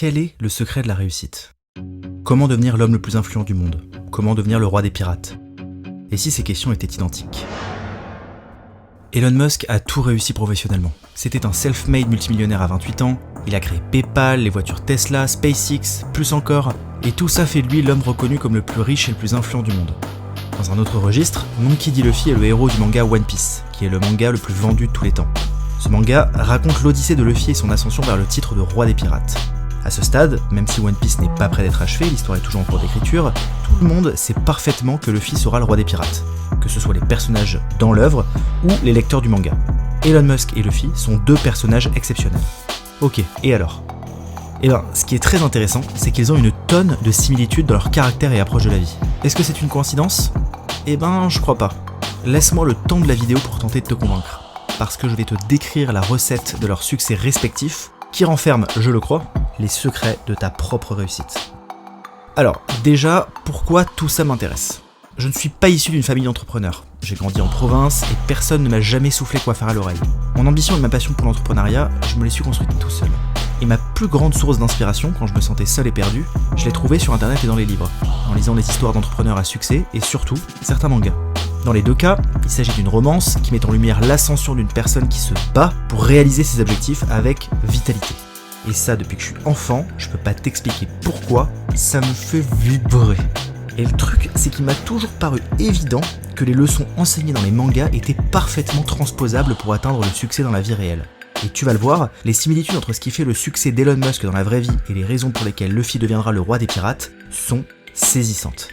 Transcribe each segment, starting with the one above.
quel est le secret de la réussite ? Comment devenir l'homme le plus influent du monde ? Comment devenir le roi des pirates ? Et si ces questions étaient identiques ? Elon Musk a tout réussi professionnellement. C'était un self-made multimillionnaire à 28 ans, il a créé PayPal, les voitures Tesla, SpaceX, plus encore, et tout ça fait de lui l'homme reconnu comme le plus riche et le plus influent du monde. Dans un autre registre, Monkey D. Luffy est le héros du manga One Piece, qui est le manga le plus vendu de tous les temps. Ce manga raconte l'odyssée de Luffy et son ascension vers le titre de roi des pirates. À ce stade, même si One Piece n'est pas près d'être achevé, l'histoire est toujours en cours d'écriture, tout le monde sait parfaitement que Luffy sera le roi des pirates, que ce soit les personnages dans l'œuvre ou les lecteurs du manga. Elon Musk et Luffy sont deux personnages exceptionnels. Ok, et alors ? Ce qui est très intéressant, c'est qu'ils ont une tonne de similitudes dans leur caractère et approche de la vie. Est-ce que c'est une coïncidence ? Je crois pas. Laisse-moi le temps de la vidéo pour tenter de te convaincre, parce que je vais te décrire la recette de leurs succès respectifs, qui renferme, je le crois, les secrets de ta propre réussite. Alors, déjà, pourquoi tout ça m'intéresse ? Je ne suis pas issu d'une famille d'entrepreneurs. J'ai grandi en province et personne ne m'a jamais soufflé quoi faire à l'oreille. Mon ambition et ma passion pour l'entrepreneuriat, je me les suis construites tout seul. Et ma plus grande source d'inspiration, quand je me sentais seul et perdu, je l'ai trouvée sur internet et dans les livres, en lisant les histoires d'entrepreneurs à succès et surtout, certains mangas. Dans les deux cas, il s'agit d'une romance qui met en lumière l'ascension d'une personne qui se bat pour réaliser ses objectifs avec vitalité. Et ça, depuis que je suis enfant, je peux pas t'expliquer pourquoi, ça me fait vibrer. Et le truc, c'est qu'il m'a toujours paru évident que les leçons enseignées dans les mangas étaient parfaitement transposables pour atteindre le succès dans la vie réelle. Et tu vas le voir, les similitudes entre ce qui fait le succès d'Elon Musk dans la vraie vie et les raisons pour lesquelles Luffy deviendra le roi des pirates sont saisissantes.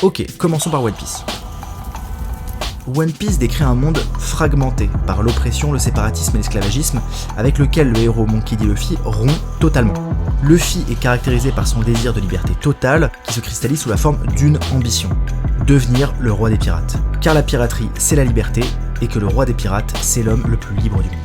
Ok, commençons par One Piece. One Piece décrit un monde fragmenté par l'oppression, le séparatisme et l'esclavagisme, avec lequel le héros Monkey D. Luffy rompt totalement. Luffy est caractérisé par son désir de liberté totale, qui se cristallise sous la forme d'une ambition, devenir le roi des pirates. Car la piraterie, c'est la liberté, et que le roi des pirates, c'est l'homme le plus libre du monde.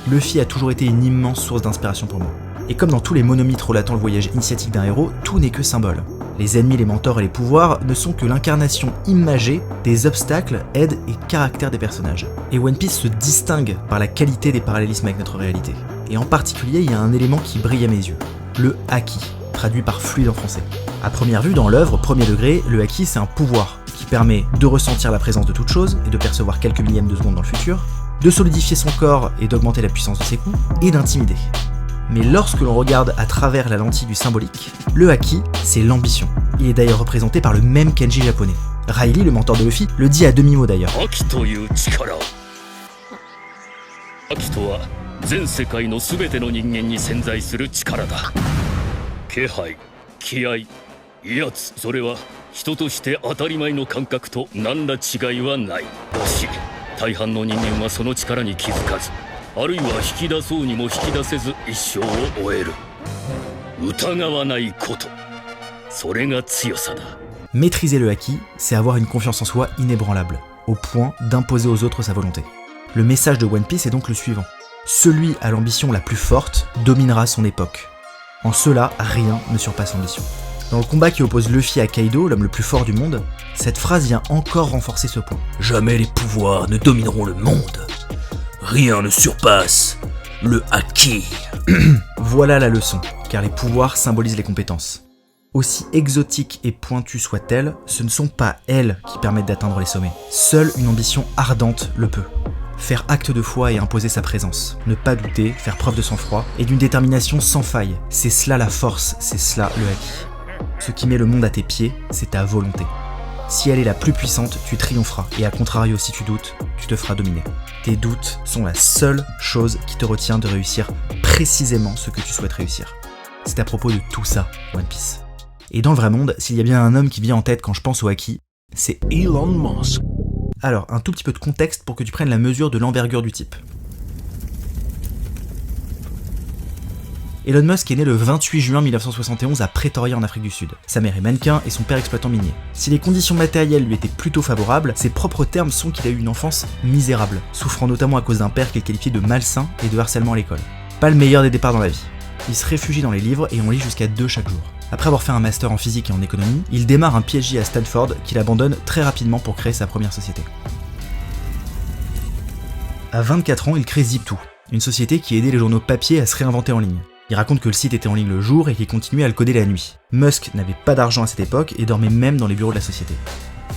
Luffy a toujours été une immense source d'inspiration pour moi. Et comme dans tous les monomythes relatant le voyage initiatique d'un héros, tout n'est que symbole. Les ennemis, les mentors et les pouvoirs ne sont que l'incarnation imagée des obstacles, aides et caractères des personnages. Et One Piece se distingue par la qualité des parallélismes avec notre réalité. Et en particulier, il y a un élément qui brille à mes yeux, le haki, traduit par fluide en français. À première vue, dans l'œuvre, premier degré, le haki c'est un pouvoir qui permet de ressentir la présence de toute chose et de percevoir quelques millièmes de seconde dans le futur, de solidifier son corps et d'augmenter la puissance de ses coups, et d'intimider. Mais lorsque l'on regarde à travers la lentille du symbolique, le haki, c'est l'ambition. Il est d'ailleurs représenté par le même kanji japonais. Riley, le mentor de Luffy, le dit à demi-mot d'ailleurs. Haki toいう力。hakiとは全世界のすべての人間に潜在する力だ。気配、気合、威圧、それは人として当たり前の感覚と何ら違いはない。し、大半の人間はその力に気づかず。あるいは引き出そうにも引き出せず一生を終える。疑わないこと。それが強さだ。Maîtriser le haki, c'est avoir une confiance en soi inébranlable, au point d'imposer aux autres sa volonté. Le message de One Piece est donc le suivant. Celui à l'ambition la plus forte dominera son époque. En cela, rien ne surpasse l'ambition. Dans le combat qui oppose Luffy à Kaido, l'homme le plus fort du monde, cette phrase vient encore renforcer ce point. Jamais les pouvoirs ne domineront le monde. Rien ne surpasse le haki. Voilà la leçon, car les pouvoirs symbolisent les compétences. Aussi exotiques et pointues soient-elles, ce ne sont pas elles qui permettent d'atteindre les sommets. Seule une ambition ardente le peut. Faire acte de foi et imposer sa présence. Ne pas douter, faire preuve de sang-froid et d'une détermination sans faille. C'est cela la force, c'est cela le haki. Ce qui met le monde à tes pieds, c'est ta volonté. Si elle est la plus puissante, tu triompheras, et à contrario, si tu doutes, tu te feras dominer. Tes doutes sont la seule chose qui te retient de réussir précisément ce que tu souhaites réussir. C'est à propos de tout ça, One Piece. Et dans le vrai monde, s'il y a bien un homme qui vient en tête quand je pense au haki, c'est Elon Musk. Alors, un tout petit peu de contexte pour que tu prennes la mesure de l'envergure du type. Elon Musk est né le 28 juin 1971 à Pretoria en Afrique du Sud. Sa mère est mannequin et son père exploitant minier. Si les conditions matérielles lui étaient plutôt favorables, ses propres termes sont qu'il a eu une enfance misérable, souffrant notamment à cause d'un père qu'il qualifiait de malsain et de harcèlement à l'école. Pas le meilleur des départs dans la vie. Il se réfugie dans les livres et on lit jusqu'à 2 chaque jour. Après avoir fait un master en physique et en économie, il démarre un PhD à Stanford qu'il abandonne très rapidement pour créer sa première société. À 24 ans, il crée Zip2, une société qui aidait les journaux papier à se réinventer en ligne. Il raconte que le site était en ligne le jour et qu'il continuait à le coder la nuit. Musk n'avait pas d'argent à cette époque et dormait même dans les bureaux de la société.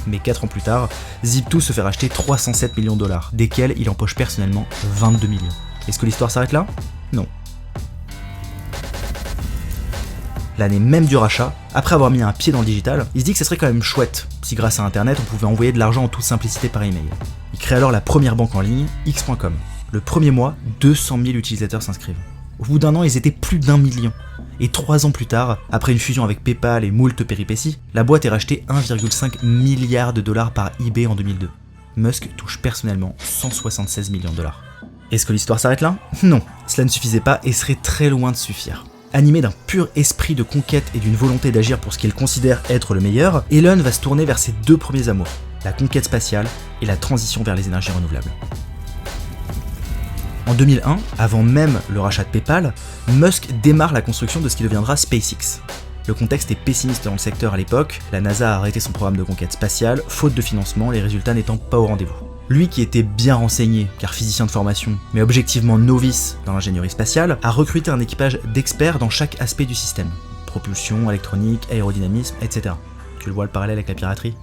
Mais 4 ans plus tard, Zip2 se fait racheter 307 millions de dollars, desquels il empoche personnellement 22 millions. Est-ce que l'histoire s'arrête là? Non. L'année même du rachat, après avoir mis un pied dans le digital, il se dit que ce serait quand même chouette si grâce à internet on pouvait envoyer de l'argent en toute simplicité par email. Il crée alors la première banque en ligne, X.com. Le premier mois, 200 000 utilisateurs s'inscrivent. Au bout d'un an, ils étaient plus d'1 million. Et 3 ans plus tard, après une fusion avec PayPal et moult péripéties, la boîte est rachetée 1,5 milliard de dollars par eBay en 2002. Musk touche personnellement 176 millions de dollars. Est-ce que l'histoire s'arrête là? Non, cela ne suffisait pas et serait très loin de suffire. Animé d'un pur esprit de conquête et d'une volonté d'agir pour ce qu'il considère être le meilleur, Elon va se tourner vers ses deux premiers amours, la conquête spatiale et la transition vers les énergies renouvelables. En 2001, avant même le rachat de PayPal, Musk démarre la construction de ce qui deviendra SpaceX. Le contexte est pessimiste dans le secteur à l'époque, la NASA a arrêté son programme de conquête spatiale, faute de financement, les résultats n'étant pas au rendez-vous. Lui qui était bien renseigné, car physicien de formation, mais objectivement novice dans l'ingénierie spatiale, a recruté un équipage d'experts dans chaque aspect du système. Propulsion, électronique, aérodynamisme, etc. Tu le vois le parallèle avec la piraterie?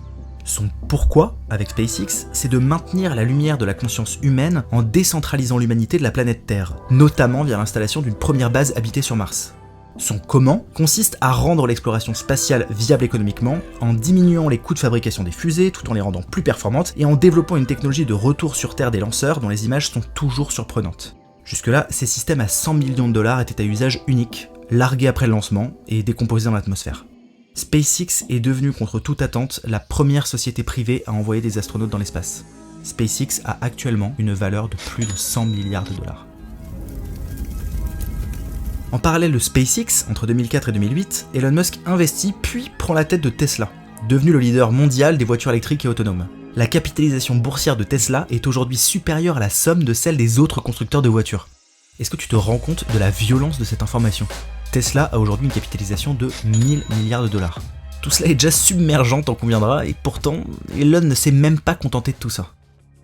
Son pourquoi avec SpaceX, c'est de maintenir la lumière de la conscience humaine en décentralisant l'humanité de la planète Terre, notamment via l'installation d'une première base habitée sur Mars. Son comment consiste à rendre l'exploration spatiale viable économiquement en diminuant les coûts de fabrication des fusées tout en les rendant plus performantes et en développant une technologie de retour sur Terre des lanceurs dont les images sont toujours surprenantes. Jusque-là, ces systèmes à 100 millions de dollars étaient à usage unique, largués après le lancement et décomposés dans l'atmosphère. SpaceX est devenue contre toute attente la première société privée à envoyer des astronautes dans l'espace. SpaceX a actuellement une valeur de plus de 100 milliards de dollars. En parallèle de SpaceX, entre 2004 et 2008, Elon Musk investit puis prend la tête de Tesla, devenu le leader mondial des voitures électriques et autonomes. La capitalisation boursière de Tesla est aujourd'hui supérieure à la somme de celle des autres constructeurs de voitures. Est-ce que tu te rends compte de la violence de cette information? Tesla a aujourd'hui une capitalisation de 1000 milliards de dollars. Tout cela est déjà submergent, t'en conviendras, et pourtant, Elon ne s'est même pas contenté de tout ça.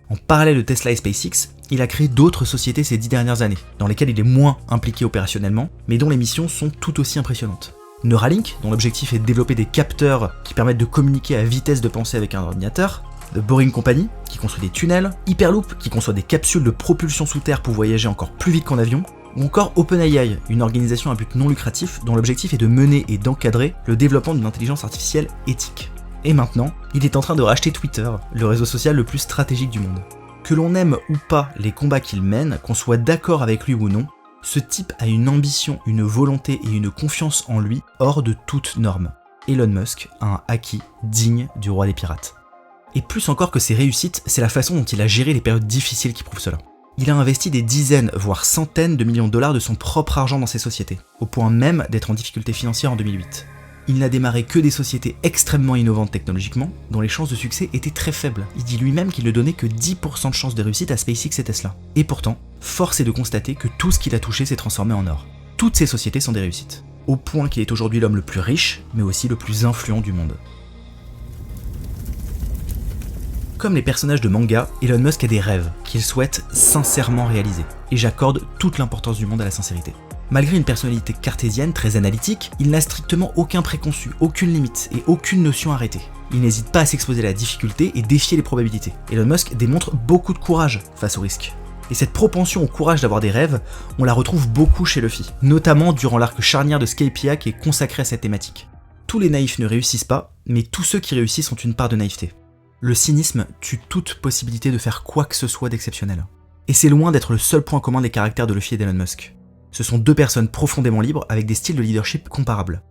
En parallèle de Tesla et SpaceX, il a créé d'autres sociétés ces 10 dernières années, dans lesquelles il est moins impliqué opérationnellement, mais dont les missions sont tout aussi impressionnantes. Neuralink, dont l'objectif est de développer des capteurs qui permettent de communiquer à vitesse de pensée avec un ordinateur, The Boring Company, qui construit des tunnels, Hyperloop, qui conçoit des capsules de propulsion sous terre pour voyager encore plus vite qu'en avion, ou encore OpenAI, une organisation à but non lucratif dont l'objectif est de mener et d'encadrer le développement d'une intelligence artificielle éthique. Et maintenant, il est en train de racheter Twitter, le réseau social le plus stratégique du monde. Que l'on aime ou pas les combats qu'il mène, qu'on soit d'accord avec lui ou non, ce type a une ambition, une volonté et une confiance en lui hors de toute norme. Elon Musk a un acquis digne du roi des pirates. Et plus encore que ses réussites, c'est la façon dont il a géré les périodes difficiles qui prouvent cela. Il a investi des dizaines, voire centaines de millions de dollars de son propre argent dans ses sociétés, au point même d'être en difficulté financière en 2008. Il n'a démarré que des sociétés extrêmement innovantes technologiquement, dont les chances de succès étaient très faibles. Il dit lui-même qu'il ne donnait que 10% de chances de réussite à SpaceX et Tesla. Et pourtant, force est de constater que tout ce qu'il a touché s'est transformé en or. Toutes ces sociétés sont des réussites. Au point qu'il est aujourd'hui l'homme le plus riche, mais aussi le plus influent du monde. Comme les personnages de manga, Elon Musk a des rêves qu'il souhaite sincèrement réaliser. Et j'accorde toute l'importance du monde à la sincérité. Malgré une personnalité cartésienne très analytique, il n'a strictement aucun préconçu, aucune limite et aucune notion arrêtée. Il n'hésite pas à s'exposer à la difficulté et défier les probabilités. Elon Musk démontre beaucoup de courage face au risque. Et cette propension au courage d'avoir des rêves, on la retrouve beaucoup chez Luffy, notamment durant l'arc charnière de Skypiea qui est consacré à cette thématique. Tous les naïfs ne réussissent pas, mais tous ceux qui réussissent ont une part de naïveté. Le cynisme tue toute possibilité de faire quoi que ce soit d'exceptionnel. Et c'est loin d'être le seul point commun des caractères de Luffy et d'Elon Musk. Ce sont deux personnes profondément libres avec des styles de leadership comparables.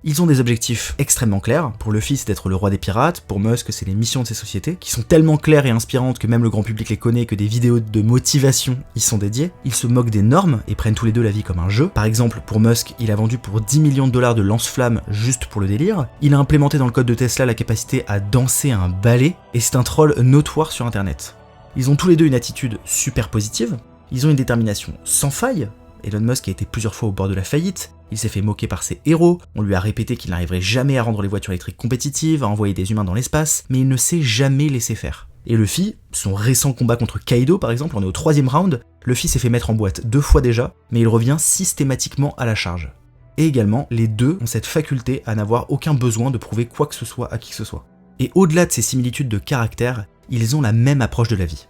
Ils ont des objectifs extrêmement clairs. Pour Luffy, c'est d'être le roi des pirates. Pour Musk, c'est les missions de ses sociétés, qui sont tellement claires et inspirantes que même le grand public les connaît et que des vidéos de motivation y sont dédiées. Ils se moquent des normes et prennent tous les deux la vie comme un jeu. Par exemple, pour Musk, il a vendu pour 10 millions de dollars de lance-flammes juste pour le délire. Il a implémenté dans le code de Tesla la capacité à danser un ballet, et c'est un troll notoire sur internet. Ils ont tous les deux une attitude super positive. Ils ont une détermination sans faille. Elon Musk a été plusieurs fois au bord de la faillite, il s'est fait moquer par ses héros, on lui a répété qu'il n'arriverait jamais à rendre les voitures électriques compétitives, à envoyer des humains dans l'espace, mais il ne s'est jamais laissé faire. Et Luffy, son récent combat contre Kaido par exemple, on est au 3e round, Luffy s'est fait mettre en boîte 2 fois déjà, mais il revient systématiquement à la charge. Et également, les deux ont cette faculté à n'avoir aucun besoin de prouver quoi que ce soit à qui que ce soit. Et au-delà de ces similitudes de caractère, ils ont la même approche de la vie.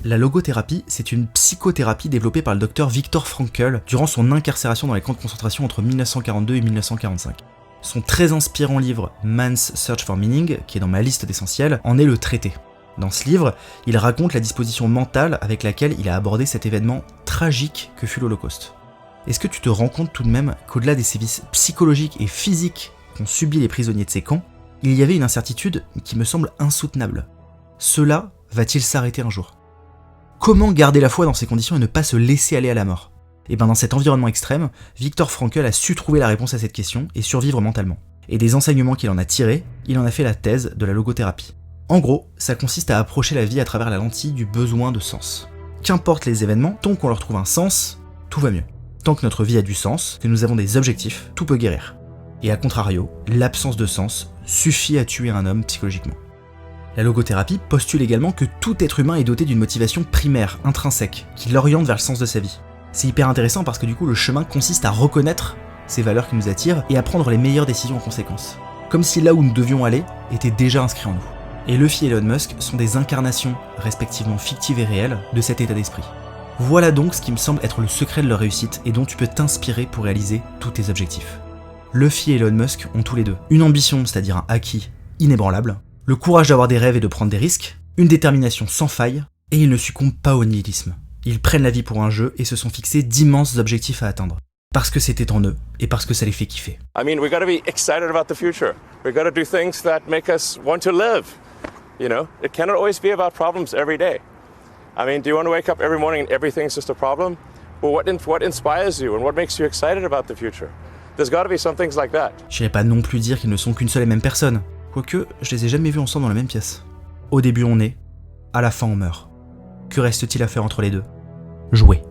La logothérapie, c'est une psychothérapie développée par le docteur Viktor Frankl durant son incarcération dans les camps de concentration entre 1942 et 1945. Son très inspirant livre Man's Search for Meaning, qui est dans ma liste d'essentiels, en est le traité. Dans ce livre, il raconte la disposition mentale avec laquelle il a abordé cet événement tragique que fut l'Holocauste. Est-ce que tu te rends compte tout de même qu'au-delà des sévices psychologiques et physiques qu'ont subis les prisonniers de ces camps, il y avait une incertitude qui me semble insoutenable. Cela va-t-il s'arrêter un jour ? Comment garder la foi dans ces conditions et ne pas se laisser aller à la mort ? Et bien dans cet environnement extrême, Viktor Frankl a su trouver la réponse à cette question et survivre mentalement. Et des enseignements qu'il en a tirés, il en a fait la thèse de la logothérapie. En gros, ça consiste à approcher la vie à travers la lentille du besoin de sens. Qu'importe les événements, tant qu'on leur trouve un sens, tout va mieux. Tant que notre vie a du sens, que nous avons des objectifs, tout peut guérir. Et à contrario, l'absence de sens suffit à tuer un homme psychologiquement. La logothérapie postule également que tout être humain est doté d'une motivation primaire, intrinsèque, qui l'oriente vers le sens de sa vie. C'est hyper intéressant parce que du coup le chemin consiste à reconnaître ces valeurs qui nous attirent et à prendre les meilleures décisions en conséquence. Comme si là où nous devions aller était déjà inscrit en nous. Et Luffy et Elon Musk sont des incarnations, respectivement fictives et réelles, de cet état d'esprit. Voilà donc ce qui me semble être le secret de leur réussite et dont tu peux t'inspirer pour réaliser tous tes objectifs. Luffy et Elon Musk ont tous les deux une ambition, c'est-à-dire un acquis inébranlable, le courage d'avoir des rêves et de prendre des risques, une détermination sans faille, et ils ne succombent pas au nihilisme. Ils prennent la vie pour un jeu et se sont fixés d'immenses objectifs à atteindre. Parce que c'était en eux et parce que ça les fait kiffer. I mean, we gotta be excited about the future. We gotta do things that make us want to live. You know, it cannot always be about problems every day. I mean, do you want to wake up every morning and everything's just a problem? Well, what inspires you and what makes you excited about the future? There's gotta be some things like that. J'irai pas non plus dire qu'ils ne sont qu'une seule et même personne. Quoique, je les ai jamais vus ensemble dans la même pièce. Au début on est, à la fin on meurt. Que reste-t-il à faire entre les deux ? Jouer.